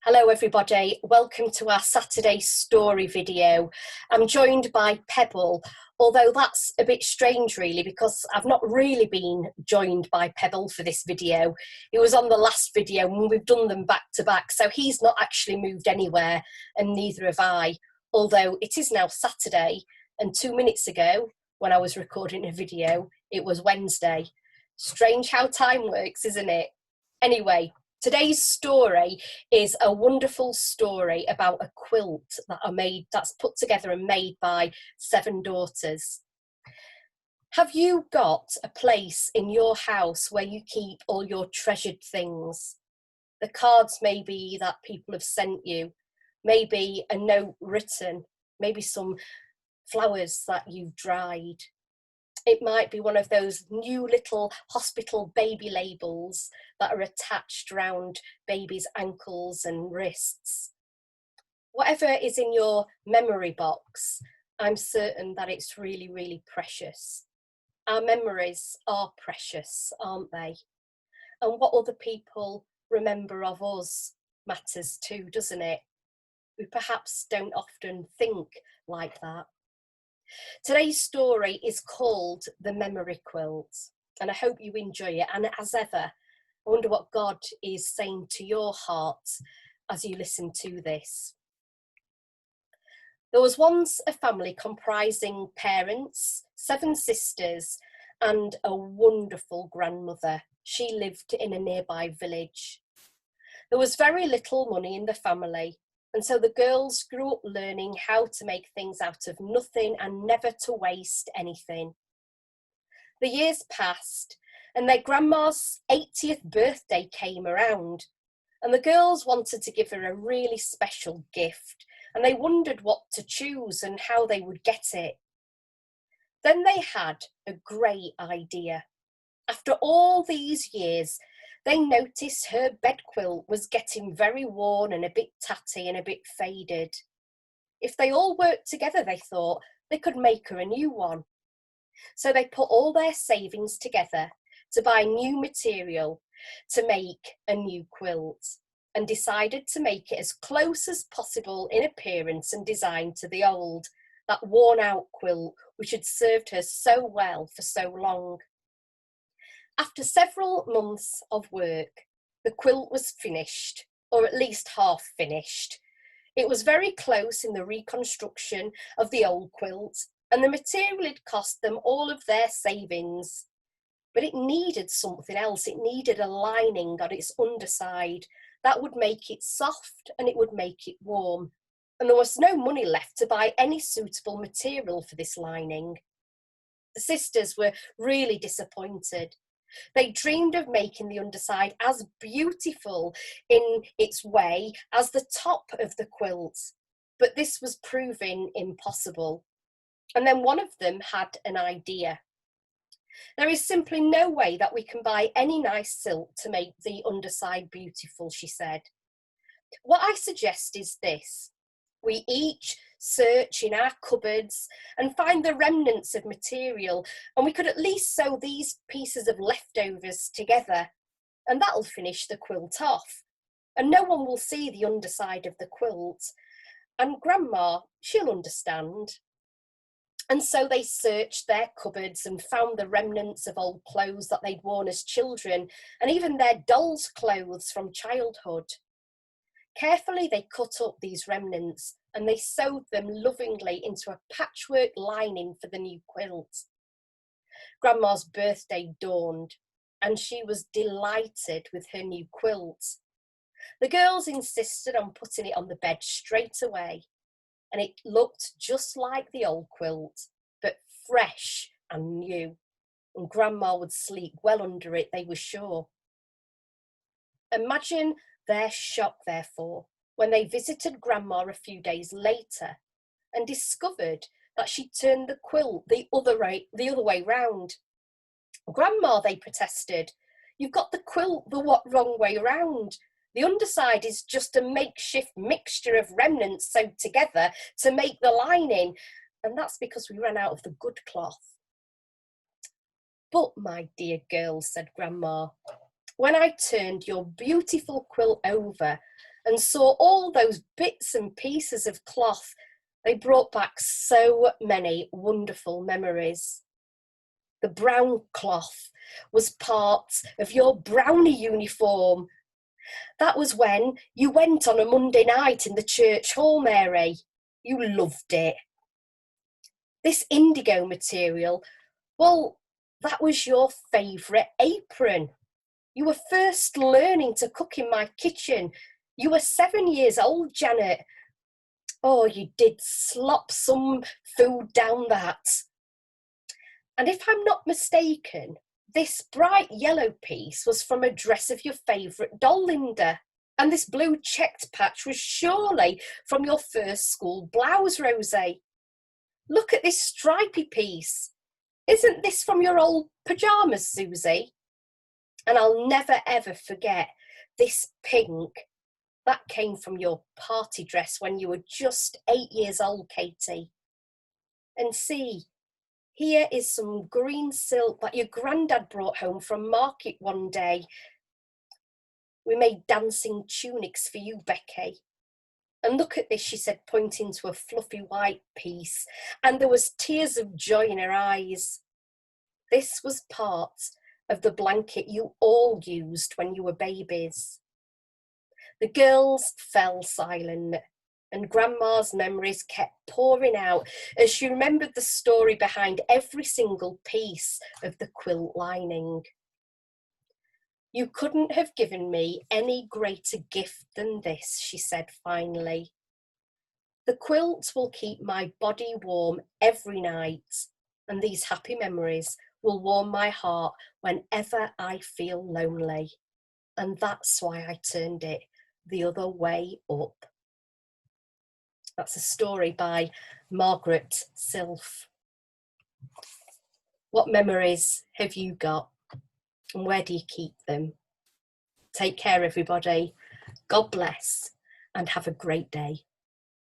Hello everybody, welcome to our Saturday story video. I'm joined by Pebble, although that's a bit strange really because I've not really been joined by Pebble for this video. It was on the last video and we've done them back to back, so he's not actually moved anywhere and neither have I, although it is now Saturday and 2 minutes ago when I was recording a video it was Wednesday. Strange how time works, isn't it? Anyway, today's story is a wonderful story about a quilt that's put together and made by 7 daughters. Have you got a place in your house where you keep all your treasured things? The cards maybe that people have sent you, maybe a note written, maybe some flowers that you've dried. It might be one of those new little hospital baby labels that are attached around babies' ankles and wrists. Whatever is in your memory box, I'm certain that it's really, really precious. Our memories are precious, aren't they? And what other people remember of us matters too, doesn't it? We perhaps don't often think like that. Today's story is called The Memory Quilt, and I hope you enjoy it. And as ever, I wonder what God is saying to your heart as you listen to this. There was once a family comprising parents, 7 sisters, and a wonderful grandmother. She lived in a nearby village. There was very little money in the family, and so the girls grew up learning how to make things out of nothing and never to waste anything. The years passed and their grandma's 80th birthday came around, and the girls wanted to give her a really special gift, and they wondered what to choose and how they would get it. Then they had a great idea. After all these years, they noticed her bed quilt was getting very worn and a bit tatty and a bit faded. If they all worked together, they thought, they could make her a new one. So they put all their savings together to buy new material to make a new quilt and decided to make it as close as possible in appearance and design to the old, that worn out quilt which had served her so well for so long. After several months of work, the quilt was finished, or at least half finished. It was very close in the reconstruction of the old quilt, and the material had cost them all of their savings. But it needed something else. It needed a lining on its underside that would make it soft and it would make it warm. And there was no money left to buy any suitable material for this lining. The sisters were really disappointed. They dreamed of making the underside as beautiful in its way as the top of the quilt, but this was proving impossible. And then one of them had an idea. There is simply no way that we can buy any nice silk to make the underside beautiful, she said. What I suggest is this. We each search in our cupboards and find the remnants of material, and we could at least sew these pieces of leftovers together, and that'll finish the quilt off. And no one will see the underside of the quilt, and Grandma, she'll understand. And so they searched their cupboards and found the remnants of old clothes that they'd worn as children, and even their dolls' clothes from childhood. Carefully, they cut up these remnants and they sewed them lovingly into a patchwork lining for the new quilt. Grandma's birthday dawned and she was delighted with her new quilt. The girls insisted on putting it on the bed straight away, and it looked just like the old quilt, but fresh and new, and Grandma would sleep well under it, they were sure. Imagine their shock, therefore, when they visited Grandma a few days later and discovered that she'd turned the quilt the other way round. Grandma, they protested, you've got the quilt the wrong way round. The underside is just a makeshift mixture of remnants sewed together to make the lining, and that's because we ran out of the good cloth. But, my dear girls, said Grandma, when I turned your beautiful quilt over and saw all those bits and pieces of cloth, they brought back so many wonderful memories. The brown cloth was part of your brownie uniform. That was when you went on a Monday night in the church hall, Mary. You loved it. This indigo material, well, that was your favourite apron. You were first learning to cook in my kitchen. You were 7 years old, Janet. Oh, you did slop some food down that. And if I'm not mistaken, this bright yellow piece was from a dress of your favourite doll, Linda. And this blue checked patch was surely from your first school blouse, Rosie. Look at this stripy piece. Isn't this from your old pyjamas, Susie? And I'll never ever forget this pink. That came from your party dress when you were just 8 years old, Katie. And see, here is some green silk that your granddad brought home from market one day. We made dancing tunics for you, Becky. And look at this, she said, pointing to a fluffy white piece, and there was tears of joy in her eyes. This was part of the blanket you all used when you were babies. The girls fell silent, and Grandma's memories kept pouring out as she remembered the story behind every single piece of the quilt lining. You couldn't have given me any greater gift than this, she said finally. The quilt will keep my body warm every night, and these happy memories will warm my heart whenever I feel lonely. And that's why I turned it the other way up. That's a story by Margaret Silf. What memories have you got? And where do you keep them? Take care, everybody. God bless, and have a great day.